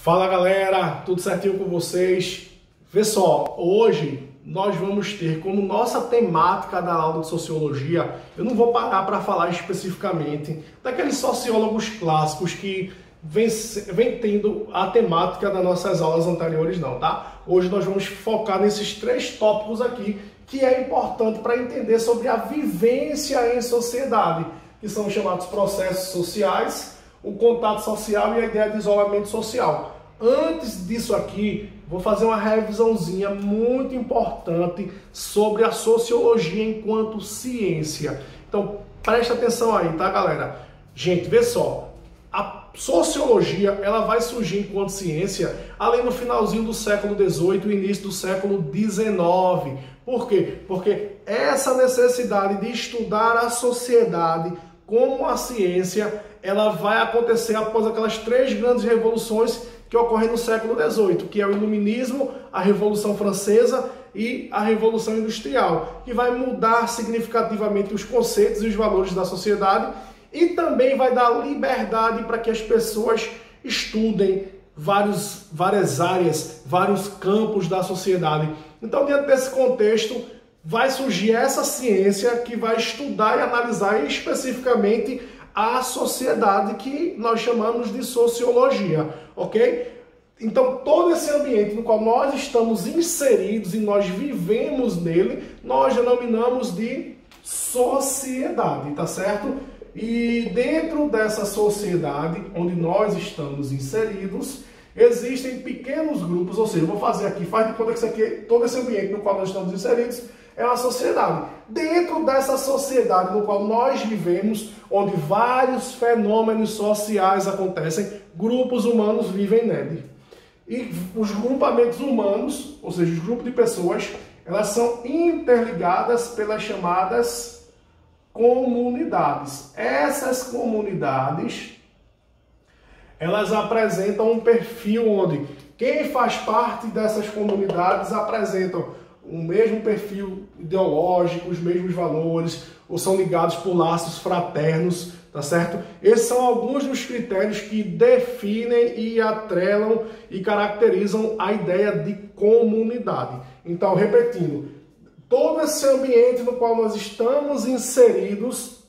Fala galera, tudo certinho com vocês? Vê só, hoje nós vamos ter como nossa temática da aula de Sociologia, eu não vou parar para falar especificamente daqueles sociólogos clássicos que vem tendo a temática das nossas aulas anteriores não, tá? Hoje nós vamos focar nesses três tópicos aqui, que é importante para entender sobre a vivência em sociedade, que são chamados processos sociais, o contato social e a ideia de isolamento social. Antes disso aqui, vou fazer uma revisãozinha muito importante sobre a sociologia enquanto ciência. Então, presta atenção aí, tá, galera? Gente, vê só. A sociologia, ela vai surgir enquanto ciência ali no finalzinho do século XVIII e início do século XIX. Por quê? Porque essa necessidade de estudar a sociedade como a ciência, ela vai acontecer após aquelas três grandes revoluções que ocorrem no século XVIII, que é o Iluminismo, a Revolução Francesa e a Revolução Industrial, que vai mudar significativamente os conceitos e os valores da sociedade e também vai dar liberdade para que as pessoas estudem várias áreas, vários campos da sociedade. Então, dentro desse contexto, vai surgir essa ciência que vai estudar e analisar especificamente a sociedade que nós chamamos de sociologia, ok? Então, todo esse ambiente no qual nós estamos inseridos e nós vivemos nele, nós denominamos de sociedade, tá certo? E dentro dessa sociedade onde nós estamos inseridos, existem pequenos grupos, ou seja, eu vou fazer aqui, faz de conta que isso aqui, todo esse ambiente no qual nós estamos inseridos, é uma sociedade. Dentro dessa sociedade no qual nós vivemos, onde vários fenômenos sociais acontecem, grupos humanos vivem nele. E os grupamentos humanos, ou seja, os grupos de pessoas, elas são interligadas pelas chamadas comunidades. Essas comunidades, elas apresentam um perfil onde quem faz parte dessas comunidades apresentam o mesmo perfil ideológico, os mesmos valores, ou são ligados por laços fraternos, tá certo? Esses são alguns dos critérios que definem e atrelam e caracterizam a ideia de comunidade. Então, repetindo, todo esse ambiente no qual nós estamos inseridos,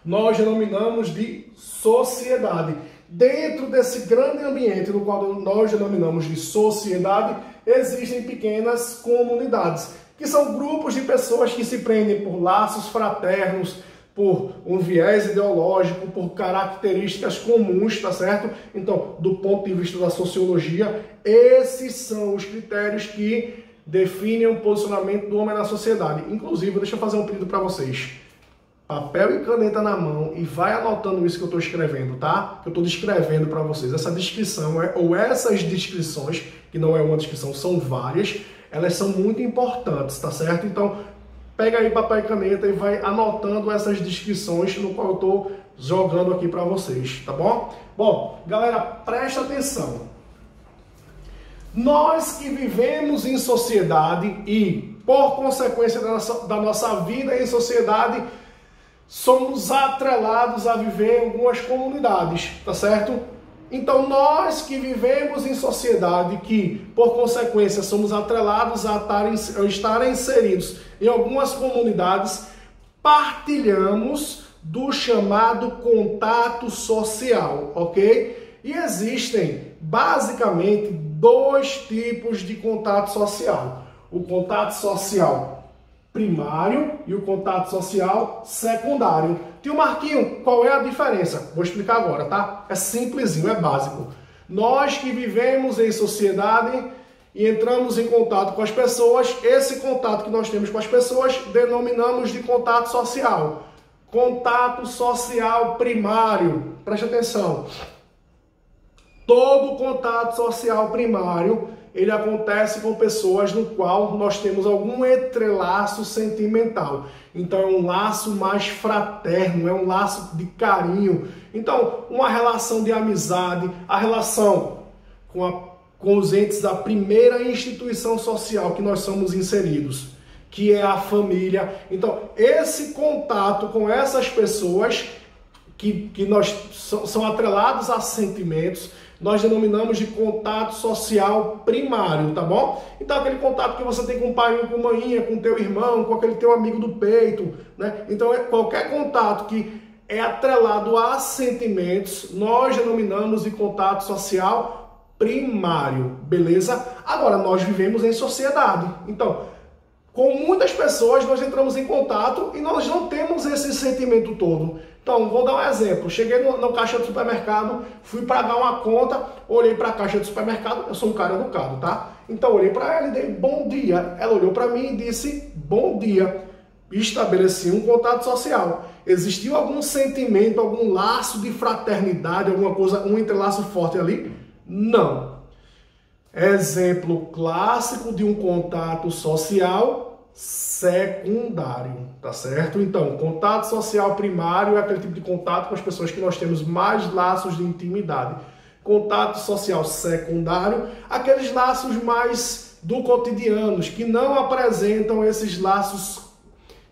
nós denominamos de sociedade. Dentro desse grande ambiente no qual nós denominamos de sociedade, existem pequenas comunidades, que são grupos de pessoas que se prendem por laços fraternos, por um viés ideológico, por características comuns, tá certo? Então, do ponto de vista da sociologia, esses são os critérios que definem o posicionamento do homem na sociedade. Inclusive, deixa eu fazer um pedido para vocês. Papel e caneta na mão e vai anotando isso que eu estou escrevendo, tá? Que eu estou descrevendo para vocês. Essa descrição, ou essas descrições, que não é uma descrição, são várias, elas são muito importantes, tá certo? Então, pega aí papel e caneta e vai anotando essas descrições no qual eu estou jogando aqui para vocês, tá bom? Bom, galera, presta atenção. Nós que vivemos em sociedade e, por consequência da nossa vida em sociedade, somos atrelados a viver em algumas comunidades, tá certo? Então, nós que vivemos em sociedade, que, por consequência, somos atrelados a estar inseridos em algumas comunidades, partilhamos do chamado contato social, ok? E existem, basicamente, dois tipos de contato social. O contato social primário e o contato social secundário. Tio Marquinho, qual é a diferença? Vou explicar agora, tá? É simplesinho, é básico. Nós que vivemos em sociedade e entramos em contato com as pessoas, esse contato que nós temos com as pessoas denominamos de contato social. Contato social primário. Preste atenção. Todo contato social primário, ele acontece com pessoas no qual nós temos algum entrelaço sentimental. Então é um laço mais fraterno, é um laço de carinho. Então, uma relação de amizade, a relação com os entes da primeira instituição social que nós somos inseridos, que é a família. Então, esse contato com essas pessoas são atrelados a sentimentos, nós denominamos de contato social primário, tá bom? Então aquele contato que você tem com o pai, com a mãe, com o teu irmão, com aquele teu amigo do peito, né? Então qualquer contato que é atrelado a sentimentos, nós denominamos de contato social primário, beleza? Agora, nós vivemos em sociedade, então, com muitas pessoas nós entramos em contato e nós não temos esse sentimento todo. Então, vou dar um exemplo. Cheguei no caixa do supermercado, fui pagar uma conta, olhei para a caixa do supermercado, eu sou um cara educado, tá? Então, olhei para ela e dei bom dia. Ela olhou para mim e disse bom dia. Estabeleci um contato social. Existiu algum sentimento, algum laço de fraternidade, alguma coisa, um entrelaço forte ali? Não. Exemplo clássico de um contato social secundário, tá certo? Então, contato social primário é aquele tipo de contato com as pessoas que nós temos mais laços de intimidade. Contato social secundário, aqueles laços mais do cotidiano, que não apresentam esses laços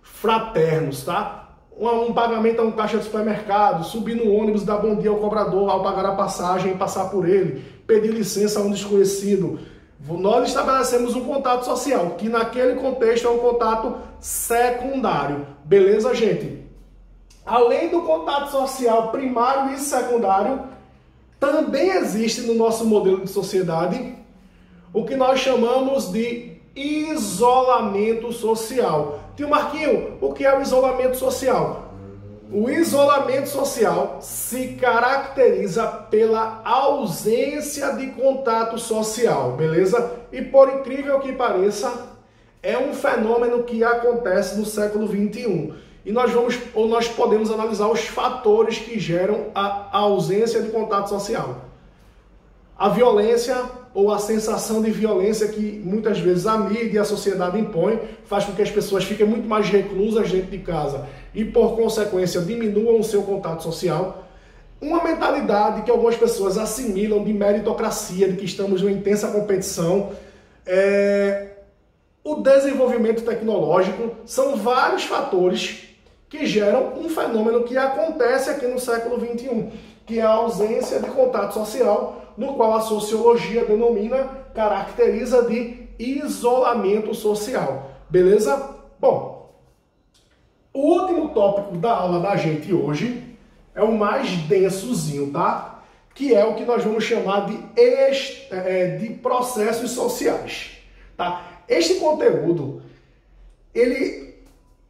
fraternos, tá? Um pagamento a um caixa de supermercado, subir no ônibus, dar bom dia ao cobrador ao pagar a passagem e passar por ele, pedir licença a um desconhecido. Nós estabelecemos um contato social, que naquele contexto é um contato secundário. Beleza, gente? Além do contato social primário e secundário, também existe no nosso modelo de sociedade o que nós chamamos de isolamento social. Tio Marquinho, o que é o isolamento social? O isolamento social se caracteriza pela ausência de contato social, beleza? E por incrível que pareça, é um fenômeno que acontece no século XXI. E nós podemos analisar os fatores que geram a ausência de contato social. A violência ou a sensação de violência que muitas vezes a mídia e a sociedade impõe faz com que as pessoas fiquem muito mais reclusas dentro de casa e, por consequência, diminuam o seu contato social. Uma mentalidade que algumas pessoas assimilam de meritocracia, de que estamos numa intensa competição, o desenvolvimento tecnológico, são vários fatores que geram um fenômeno que acontece aqui no século XXI, que é a ausência de contato social, no qual a sociologia caracteriza de isolamento social. Beleza? Bom, o último tópico da aula da gente hoje é o mais densozinho, tá? Que é o que nós vamos chamar de processos sociais, tá? Este conteúdo, ele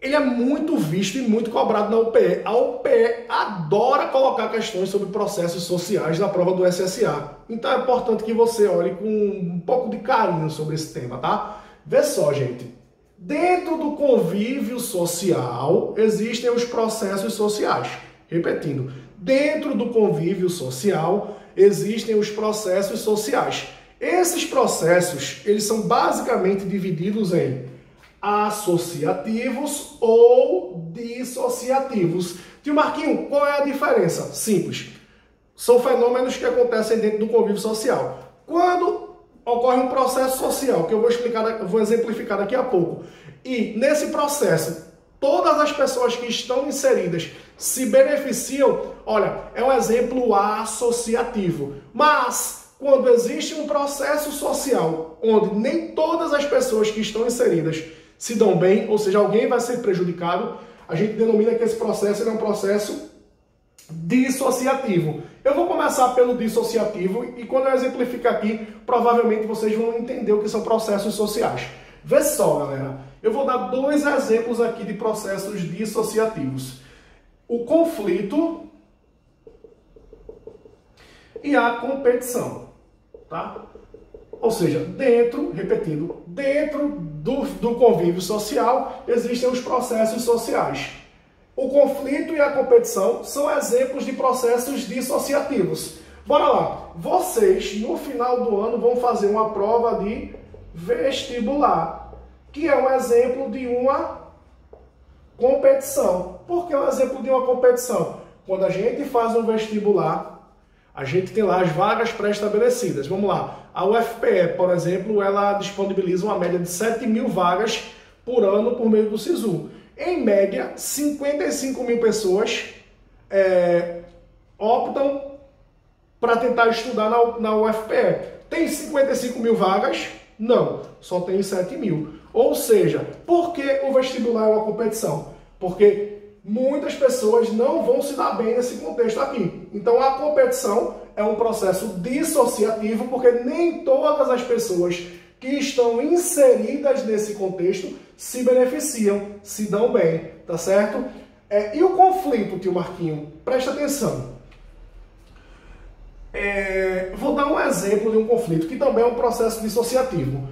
é muito visto e muito cobrado na UPE. A UPE adora colocar questões sobre processos sociais na prova do SSA. Então é importante que você olhe com um pouco de carinho sobre esse tema, tá? Vê só, gente. Dentro do convívio social, existem os processos sociais. Repetindo, dentro do convívio social, existem os processos sociais. Esses processos, eles são basicamente divididos em associativos ou dissociativos. Tio Marquinho, qual é a diferença? Simples. São fenômenos que acontecem dentro do convívio social. Quando ocorre um processo social, que eu vou exemplificar daqui a pouco, e nesse processo, todas as pessoas que estão inseridas se beneficiam, olha, é um exemplo associativo. Mas, quando existe um processo social, onde nem todas as pessoas que estão inseridas se dão bem, ou seja, alguém vai ser prejudicado, a gente denomina que esse processo é um processo dissociativo. Eu vou começar pelo dissociativo e quando eu exemplificar aqui, provavelmente vocês vão entender o que são processos sociais. Vê só, galera, eu vou dar dois exemplos aqui de processos dissociativos. O conflito e a competição, tá? Ou seja, dentro do convívio social, existem os processos sociais. O conflito e a competição são exemplos de processos dissociativos. Bora lá. Vocês, no final do ano, vão fazer uma prova de vestibular, que é um exemplo de uma competição. Por que é um exemplo de uma competição? Quando a gente faz um vestibular, a gente tem lá as vagas pré-estabelecidas. Vamos lá. A UFPE, por exemplo, ela disponibiliza uma média de 7.000 vagas por ano por meio do SISU. Em média, 55.000 pessoas optam para tentar estudar na UFPE. Tem 55 mil vagas? Não, só tem 7 mil. Ou seja, por que o vestibular é uma competição? Porque muitas pessoas não vão se dar bem nesse contexto aqui. Então a competição é um processo dissociativo, porque nem todas as pessoas que estão inseridas nesse contexto se beneficiam, se dão bem, tá certo? E o conflito, tio Marquinho? Presta atenção. Vou dar um exemplo de um conflito que também é um processo dissociativo.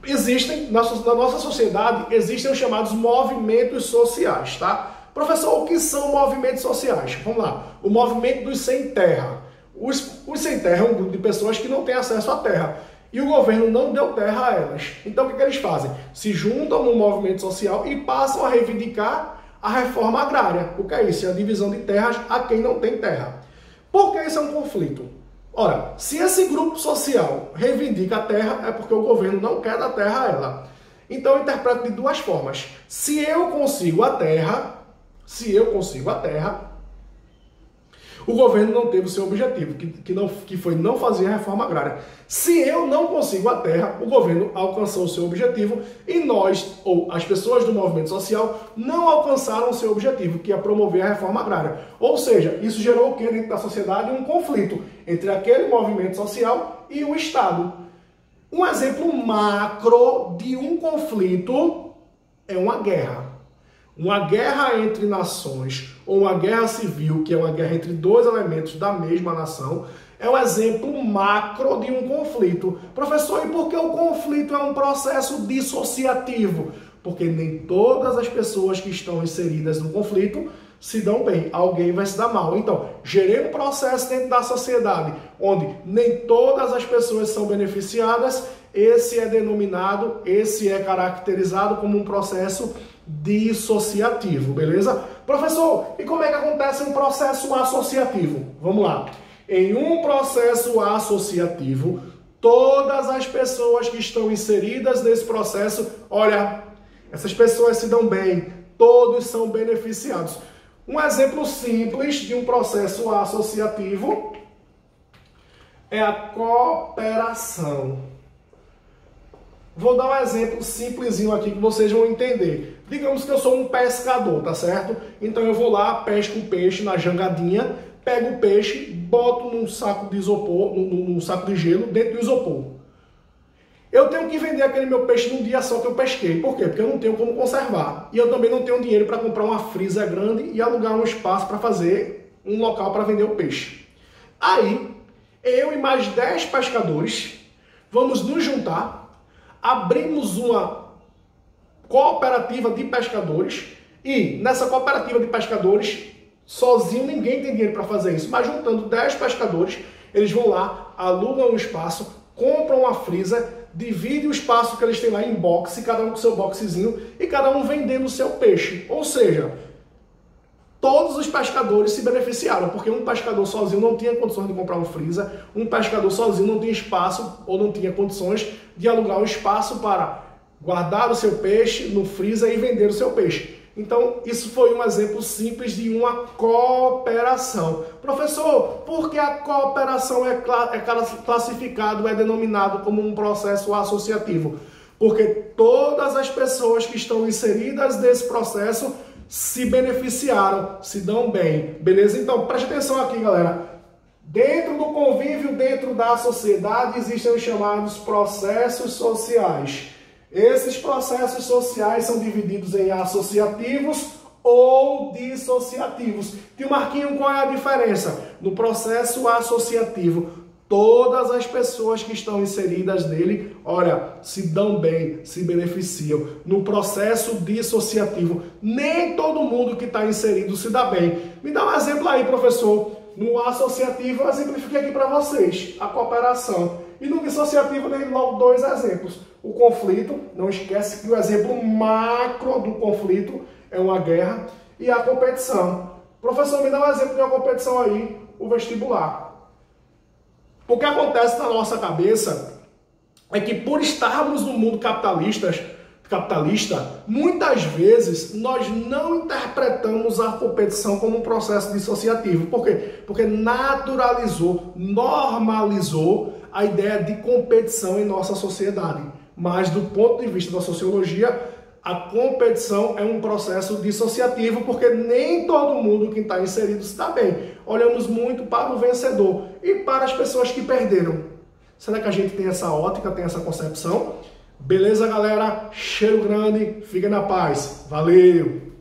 Existem, na nossa sociedade, existem os chamados movimentos sociais, tá? Professor, o que são movimentos sociais? Vamos lá. O movimento dos sem terra. Os sem terra é um grupo de pessoas que não têm acesso à terra. E o governo não deu terra a elas. Então, o que eles fazem? Se juntam no movimento social e passam a reivindicar a reforma agrária. O que é isso? É a divisão de terras a quem não tem terra. Por que isso é um conflito? Ora, se esse grupo social reivindica a terra, é porque o governo não quer dar terra a ela. Então eu interpreto de duas formas. Se eu consigo a terra, o governo não teve o seu objetivo, que foi não fazer a reforma agrária. Se eu não consigo a terra, o governo alcançou o seu objetivo e nós, ou as pessoas do movimento social, não alcançaram o seu objetivo, que é promover a reforma agrária. Ou seja, isso gerou o que dentro da sociedade? Um conflito entre aquele movimento social e o Estado. Um exemplo macro de um conflito é uma guerra. Uma guerra entre nações, ou uma guerra civil, que é uma guerra entre dois elementos da mesma nação, é um exemplo macro de um conflito. Professor, e por que o conflito é um processo dissociativo? Porque nem todas as pessoas que estão inseridas no conflito se dão bem. Alguém vai se dar mal. Então, gerei um processo dentro da sociedade onde nem todas as pessoas são beneficiadas. Esse é caracterizado como um processo dissociativo, beleza? Professor, e como é que acontece um processo associativo? Vamos lá. Em um processo associativo, todas as pessoas que estão inseridas nesse processo, olha, essas pessoas se dão bem, todos são beneficiados. Um exemplo simples de um processo associativo é a cooperação. Vou dar um exemplo simplesinho aqui que vocês vão entender. Digamos que eu sou um pescador, tá certo? Então eu vou lá, pesco um peixe na jangadinha, pego o peixe, boto num saco de isopor, num saco de gelo, dentro do isopor. Eu tenho que vender aquele meu peixe num dia só que eu pesquei. Por quê? Porque eu não tenho como conservar. E eu também não tenho dinheiro para comprar uma freezer grande e alugar um espaço para fazer um local para vender o peixe. Aí, eu e mais 10 pescadores vamos nos juntar, abrimos uma cooperativa de pescadores e nessa cooperativa de pescadores, sozinho ninguém tem dinheiro para fazer isso, mas juntando 10 pescadores, eles vão lá, alugam um espaço, compram uma freezer, dividem o espaço que eles têm lá em boxe, cada um com seu boxezinho e cada um vendendo o seu peixe. Ou seja, todos os pescadores se beneficiaram, porque um pescador sozinho não tinha condições de comprar um freezer, um pescador sozinho não tinha espaço ou não tinha condições de alugar um espaço para guardar o seu peixe no freezer e vender o seu peixe. Então, isso foi um exemplo simples de uma cooperação. Professor, por que a cooperação é classificado, é denominado como um processo associativo? Porque todas as pessoas que estão inseridas nesse processo se beneficiaram, se dão bem, beleza? Então, preste atenção aqui, galera. Dentro do convívio, dentro da sociedade, existem os chamados processos sociais. Esses processos sociais são divididos em associativos ou dissociativos. Tio Marquinho, qual é a diferença? No processo associativo, todas as pessoas que estão inseridas nele, olha, se dão bem, se beneficiam. No processo dissociativo, nem todo mundo que está inserido se dá bem. Me dá um exemplo aí, professor. No associativo, eu exemplifiquei aqui para vocês, a cooperação. E no dissociativo, eu dei logo 2 exemplos. O conflito, não esquece que o exemplo macro do conflito é uma guerra, e a competição. Professor, me dá um exemplo de uma competição aí, o vestibular. O que acontece na nossa cabeça é que por estarmos no mundo capitalista, capitalista, muitas vezes nós não interpretamos a competição como um processo dissociativo. Por quê? Porque naturalizou, normalizou a ideia de competição em nossa sociedade. Mas do ponto de vista da sociologia, a competição é um processo dissociativo, porque nem todo mundo que está inserido está bem. Olhamos muito para o vencedor e para as pessoas que perderam. Será que a gente tem essa ótica, tem essa concepção? Beleza, galera? Cheiro grande, fiquem na paz. Valeu!